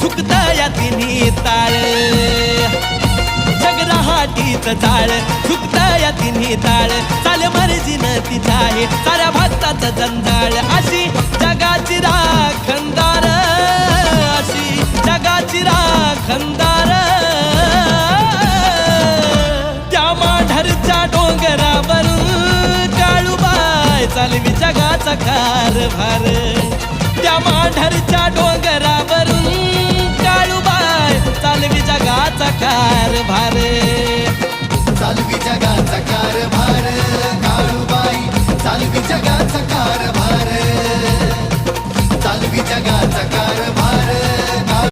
चुकत या तिन्ही ताळ जगराहाटीच जाळ चुकत या तिन्ही ताळ चाल मर्जीनं तिचा आहे साऱ्या भक्ताचं जंजाळ अशी जगाची राखणदार अशी जगाची राखणदार त्या माढरच्या डोंगरावरून काळूबाई चालवी जगाचा कारभार त्या माढरच्या डोंगरा